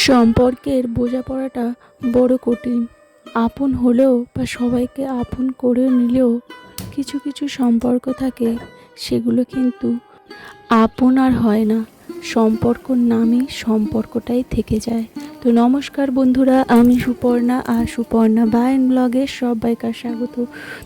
সম্পর্কের বোঝাপড়াটা বড় কঠিন। আপন হলেও বা সবাইকে আপন করে নিলেও কিছু কিছু সম্পর্ক থাকে, সেগুলো কিন্তু আপন আর হয় না, সম্পর্কর নামে সম্পর্কটাই থেকে যায়। তো নমস্কার বন্ধুরা, আমি সুপর্ণা আর সুপর্ণা বায়ন ব্লগে সবাইকে স্বাগত।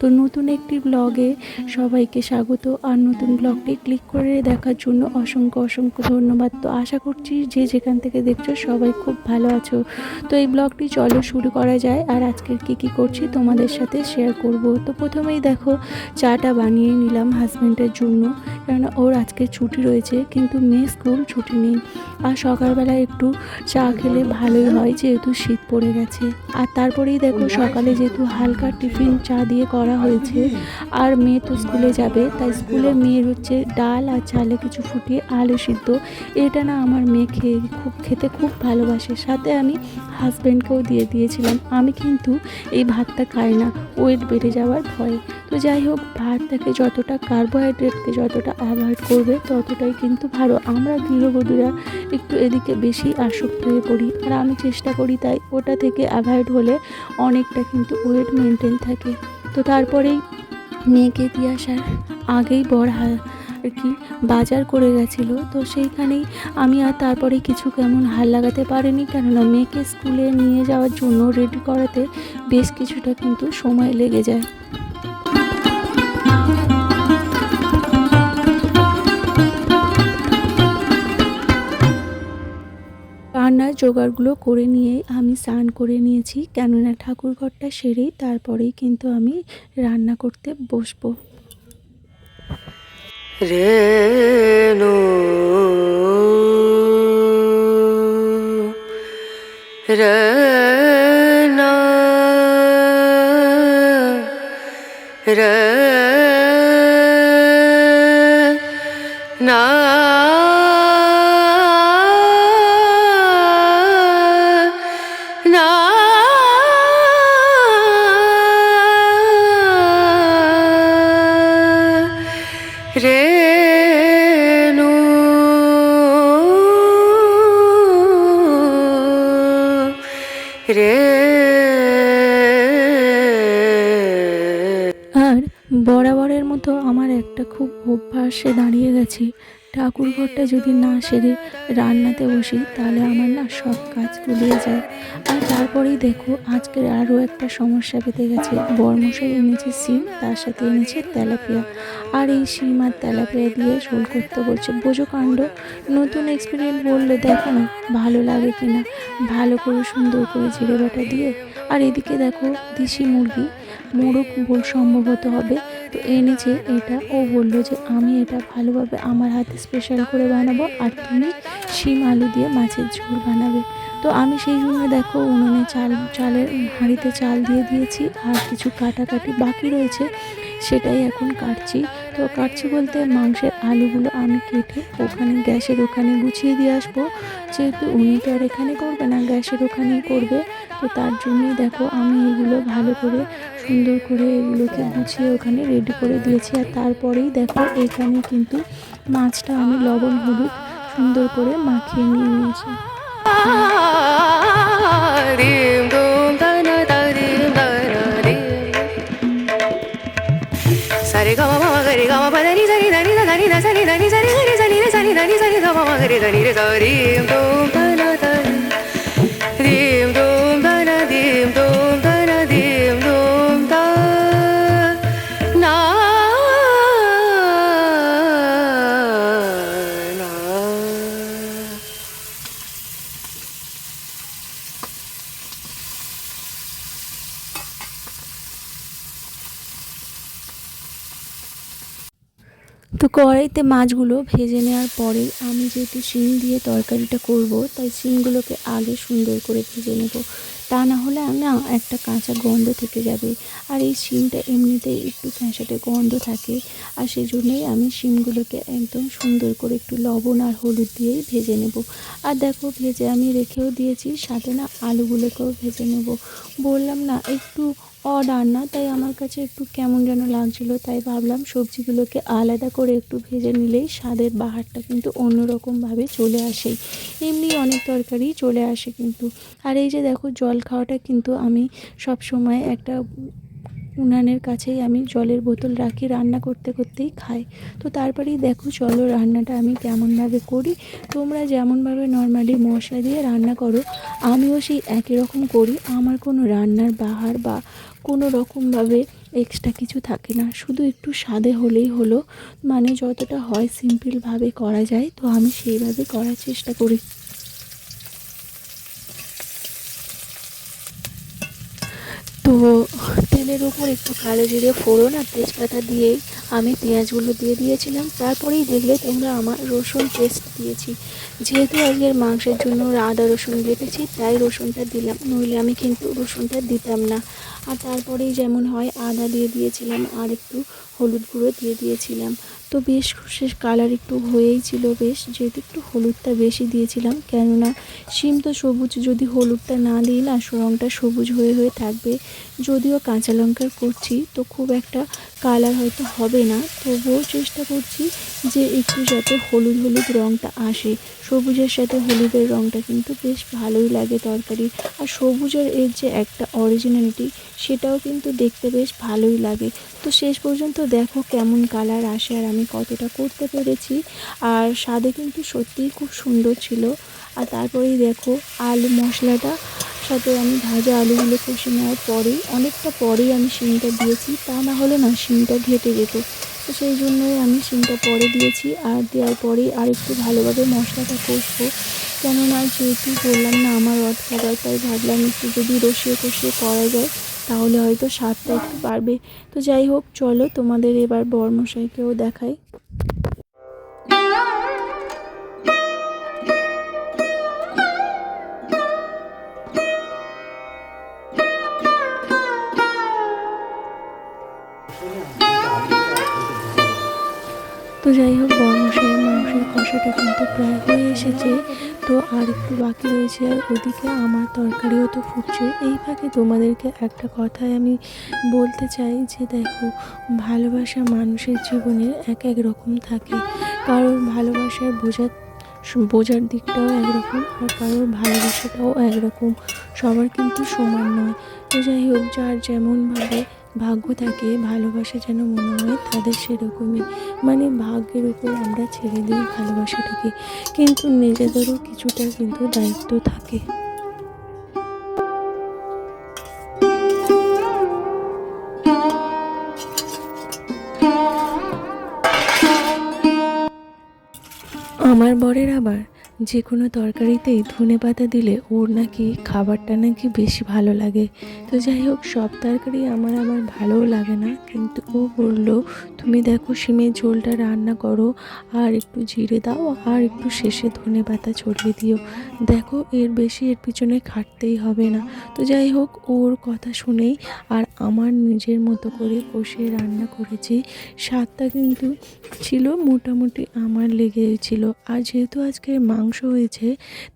তো নতুন একটি ব্লগে সবাইকে স্বাগত। আর নতুন ব্লগটি ক্লিক করে দেখার জন্য অসংখ্য অসংখ্য ধন্যবাদ। তো আশা করছি যে যেখান থেকে দেখছো সবাই খুব ভালো আছো। তো এই ব্লগটি চলো শুরু করা যায়। আর আজকে কী করছি তোমাদের সাথে শেয়ার করব। তো প্রথমেই দেখো, চাটা বানিয়ে নিলাম হাজব্যান্ডের জন্য, কেননা ওর আজকে ছুটি রয়েছে, কিন্তু মেয়ে স্কুল ছুটি নেই। আর সকালবেলা একটু চা খেলে ভালোই হয়, যেহেতু শীত পড়ে গেছে। আর তারপরেই দেখো, সকালে যেহেতু হালকা টিফিন চা দিয়ে করা হয়েছে, আর মেয়ে তো স্কুলে যাবে, তাই স্কুলে মেয়ের হচ্ছে ডাল আর চালে কিছু ফুটিয়ে আলু সিদ্ধ। এটা না আমার মেয়ে খেতে খুব ভালোবাসে। সাথে আমি হাজব্যান্ডকেও দিয়ে দিয়েছিলাম। আমি কিন্তু এই ভাতটা খাই না, ওয়েট বেড়ে যাওয়ার ভয়ে। তো যাই হোক, ভাতটাকে যতটা কার্বোহাইড্রেটকে যতটা অ্যাভয়েড করবে ততটাই কিন্তু ভালো। আমরা গৃহবধূরা একটু এদিকে বেশি আসক্ত হয়ে পড়ি, আর আমি চেষ্টা করি তাই ওটা থেকে অ্যাভয়েড হলে অনেকটা কিন্তু ওয়েট মেনটেন থাকে। তো তারপরেই মেয়েকে দিয়ে আসার আগেই বর আর কি বাজার করে গেছিলো, তো সেইখানেই আমি আর তারপরে কিছু কেমন হাল লাগাতে পারিনি, কেননা মেয়েকে স্কুলে নিয়ে যাওয়ার জন্য রেডি করাতে বেশ কিছুটা কিন্তু সময় লেগে যায়। রান্নার জোগাড়গুলো করে নিয়েই আমি স্নান করে নিয়েছি, কেননা ঠাকুর ঘরটা সেরেই তারপরেই কিন্তু আমি রান্না করতে বসবো। রেণু রনা রনা না রেণু রে। আর বরাবরের মতো আমার একটা খুব অভ্যাসে দাঁড়িয়ে গেছি, ঠাকুর ঘরটা যদি না সেরে রান্নাতে বসি তাহলে আমার না সব কাজ গুলিয়ে যায়। আর তারপরেই দেখো, আজকের আরও একটা সমস্যা পেতে গেছে। বরমশাই এনেছে শিম, তার সাথে এনেছে তেলাপিয়া। আর এই শিম আর তেলাপিয়া দিয়ে ঝোল করতে বলছে। বোঝো কাণ্ড, নতুন এক্সপেরিমেন্ট বললে দেখো না ভালো লাগে কিনা। ভালো করে সুন্দর করে জিরে বাটা দিয়ে, আর এদিকে দেখো দেশি মুরগি মোরগ সম্ভবত হবে, তো এনেছে এটা। ও বললো যে আমি এটা ভালোভাবে আমার হাতে স্পেশাল করে বানাবো, আর তুমি শিম আলু দিয়ে মাছের ঝোল বানাবে। তো আমি সেই জন্য দেখো উনুনে চালের হাঁড়িতে চাল দিয়ে দিয়েছি, আর কিছু কাটাকাটি বাকি রয়েছে, সেটাই এখন কাটছি। তো কাটছি বলতে মাংসের আলুগুলো আমি কেটে ওখানে গ্যাসের ওখানে গুছিয়ে দিয়ে আসবো, যেহেতু উনি তো আর এখানে করবে না, গ্যাসের ওখানেই করবে। তো তার জন্যই দেখো আমি এগুলো ভালো করে সুন্দর করে এগুলোকে গুছিয়ে ওখানে রেডি করে দিয়েছি। আর তারপরেই দেখো এখানে কিন্তু মাছটা আমি লবণ হলুদ সুন্দর করে মাখিয়ে নিয়ে নিয়েছি। Sare gama mama gare gama pa dani sani dani da dani da sani dani sani gare sani re sani dani sani da mama gare dani re sa rim dum da na da rim dum da na dim dum da na dim dum da na na. তো কড়াইতে মাছগুলো ভেজে নেওয়ার পরে আমি যেহেতু শিম দিয়ে তরকারিটা করব, তাই শিমগুলোকে আগে সুন্দর করে ভেজে নেব, তা না হলে না একটা কাঁচা গন্ধ থেকে যাবে। আর এই শিমটা এমনিতেই একটু ক্যাঁচাটে গন্ধ থাকে, আর সেই জন্যই আমি শিমগুলোকে একদম সুন্দর করে একটু লবণ আর হলুদ দিয়েই ভেজে নেব। আর দেখো ভেজে আমি রেখেও দিয়েছি, সাথে না আলুগুলোকেও ভেজে নেব। বললাম না একটু রান্না, তাই আমার কাছে একটু কেমন যেন লাগছিলো। তাই ভাবলাম সবজিগুলোকে আলাদা করে একটু ভেজে নিলেই স্বাদের বাহারটা কিন্তু অন্যরকমভাবে চলে আসে। এমনি অনেক তরকারি চলে আসে কিন্তু। আর এই যে দেখো, জল খাওয়াটা কিন্তু আমি সব সময় একটা উনানের কাছেই আমি জলের বোতল রাখি, রান্না করতে করতেই খাই। তো তারপরেই দেখো, চলো রান্নাটা আমি কেমনভাবে করি। তোমরা যেমনভাবে নর্মালি মশলা দিয়ে রান্না করো, আমিও সেই একই রকম করি। আমার কোনো রান্নার বাহার বা কোনো রকমভাবে এক্সট্রা কিছু থাকে না, শুধু একটু স্বাদে হলেই হলো। মানে যতটা হয় সিম্পলভাবে করা যায়, তো আমি সেইভাবে করার চেষ্টা করি। তো তেলের ওপর একটু কালো জিরে ফোড়ন আর তেজপাতা দিয়েই আমি পেঁয়াজগুলো দিয়ে দিয়েছিলাম। তারপরেই দেখলে তোমরা আমার রসুন পেস্ট দিয়েছি। যেহেতু আজকের মাংসের জন্য আদা রসুন বেটেছি, তাই রসুনটা দিলাম, নইলে আমি কিন্তু রসুনটা দিতাম না। আর তারপরেই যেমন হয় আদা দিয়ে দিয়েছিলাম, আর একটু হলুদ গুঁড়ো দিয়ে দিয়েছিলাম। তো বেশ শেষ কালার একটু হয়েই ছিল বেশ, যেহেতু একটু হলুদটা বেশি দিয়েছিলাম, কেননা শিম তো সবুজ, যদি হলুদটা না দিই না রঙটা সবুজ হয়ে হয়ে থাকবে। যদিও কাঁচা লঙ্কার করছি, তো খুব একটা কালার হয়তো হবে না, তবুও চেষ্টা করছি যে একটু যাতে হলুদ হলুদ রঙটা আসে। সবুজের সাথে হলুদের রঙটা কিন্তু বেশ ভালোই লাগে তরকারি। আর সবুজের এর যে একটা অরিজিনালিটি, সেটাও কিন্তু দেখতে বেশ ভালোই লাগে। তো শেষ পর্যন্ত দেখো কেমন কালার আসে আর আমি কতটা করতে পেরেছি। আর স্বাদে কিন্তু সত্যিই খুব সুন্দর ছিল। আর তারপরেই দেখো আলু মশলাটা সাথে আমি ভাজা আলুগুলো কষে নেওয়ার পরেই, অনেকটা পরেই আমি শিমটা দিয়েছি, তা না হলে না শিমটা ঘেটে যেত। তো সেই জন্যই আমি শিমটা পরে দিয়েছি। আর দেওয়ার পরেই আর একটু ভালোভাবে মশলাটা কষবো, কেননা যেহেতু বললাম না আমার রদ খাবার, তাই ভাবলাম একটু যদি রসিয়ে কষিয়ে করা যায় তাহলে হয়তো স্বাদটা একটু বাড়বে। তো যাই হোক, চলো তোমাদের এবার বরমশাইকেও দেখাই। তো যাই হোক, বরমশাইয়ের মাংসের কষাটা কিন্তু প্রায় হয়ে এসেছে। তো আর একটু বাকি রয়েছে, আর ওদিকে আমার তরকারিও তো ফুটছে। এই ফাঁকে তোমাদেরকে একটা কথাই আমি বলতে চাই যে দেখো, ভালোবাসা মানুষের জীবনের এক এক রকম থাকে। কারোর ভালোবাসার বোঝার দিকটাও একরকম, আর কারোর ভালোবাসাটাও একরকম। সবার কিন্তু সমান নয়। তো যাই হোক, যার যেমনভাবে ভাগ্য থাকে, ভালোবাসা যেন মনে হয় তাদের সেরকমই। মানে ভাগ্যের উপর আমরা ছেড়ে দিই ভালোবাসাটাকে, কিন্তু নিজেদেরও কিছুটা কিন্তু দায়িত্ব থাকে। আমার বরের আবার যে কোনো তরকারিতেই ধনেপাতা দিলে ওর নাকি খাবারটা নাকি বেশি ভালো লাগে। তো যাই হোক, সব তরকারি আমার আবার ভালোও লাগে না, কিন্তু ও বললো তুমি দেখো শিমের ঝোলটা রান্না করো, আর একটু জিরে দাও, আর একটু শেষে ধনেপাতা ছড়িয়ে দিও। দেখো এর বেশি এর পিছনে খাটতেই হবে না। তো যাই হোক, ওর কথা শুনেই আর আমার নিজের মতো করে কষিয়ে রান্না করেছি। স্বাদটা কিন্তু ছিল মোটামুটি আমার লেগেছিল। আর যেহেতু আজকে মাংস হয়েছে,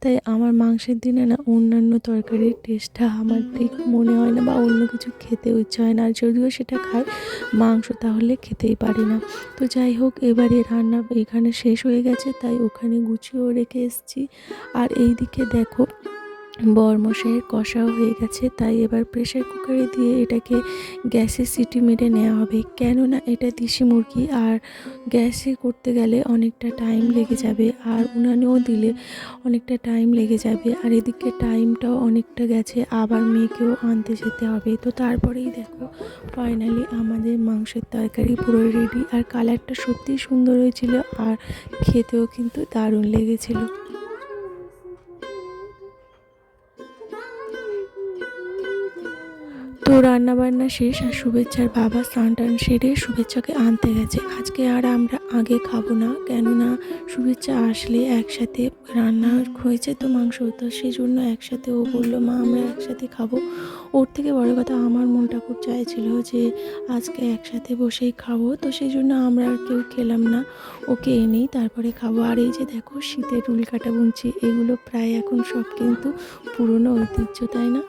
তাই আমার মাংসের দিনে না অন্যান্য তরকারির টেস্টটা আমার ঠিক মনে হয় না, বা অন্য কিছু খেতেও ইচ্ছা হয় না। আর যদিও সেটা খাই, মাংস তাহলে খেতেই পারি না। তো যাই হোক, এবারে রান্না এখানে শেষ হয়ে গেছে, তাই ওখানে গুছিয়েও রেখে এসেছি। আর এই দিকে দেখো, বরমশাইয়ের কষাও হয়ে গেছে, তাই এবার প্রেসার কুকারে দিয়ে এটাকে গ্যাসে সিটি মেরে নেওয়া হবে। কেননা এটা দেশি মুরগি, আর গ্যাসে করতে গেলে অনেকটা টাইম লেগে যাবে, আর উনানেও দিলে অনেকটা টাইম লেগে যাবে। আর এদিকে টাইমটাও অনেকটা গেছে, আবার মেয়েকেও আনতে যেতে হবে। তো তারপরেই দেখো, ফাইনালি আমাদের মাংসের তরকারি পুরো রেডি। আর কালারটা সত্যিই সুন্দর হয়েছিল, আর খেতেও কিন্তু দারুণ লেগেছিল। তো রান্নাবান্না শেষ, আর শুভেচ্ছার বাবা স্নান টান সেরে শুভেচ্ছাকে আনতে গেছে। আজকে আর আমরা আগে খাবো না, কেননা শুভেচ্ছা আসলে একসাথে রান্না হয়েছে তো মাংস, তো সেই জন্য একসাথে ও বললো মা আমরা একসাথে খাবো। ওর থেকে বড় কথা, আমার মনটা খুব চাইছিল যে আজকে একসাথে বসেই খাবো, তো সেই জন্য আমরা আর কেউ খেলাম না, ওকে এনেই তারপরে খাবো। আর এই যে দেখো শীতের রুল কাটা বুনছি, এগুলো প্রায় এখন সব কিন্তু পুরনো ঐতিহ্য, তাই না?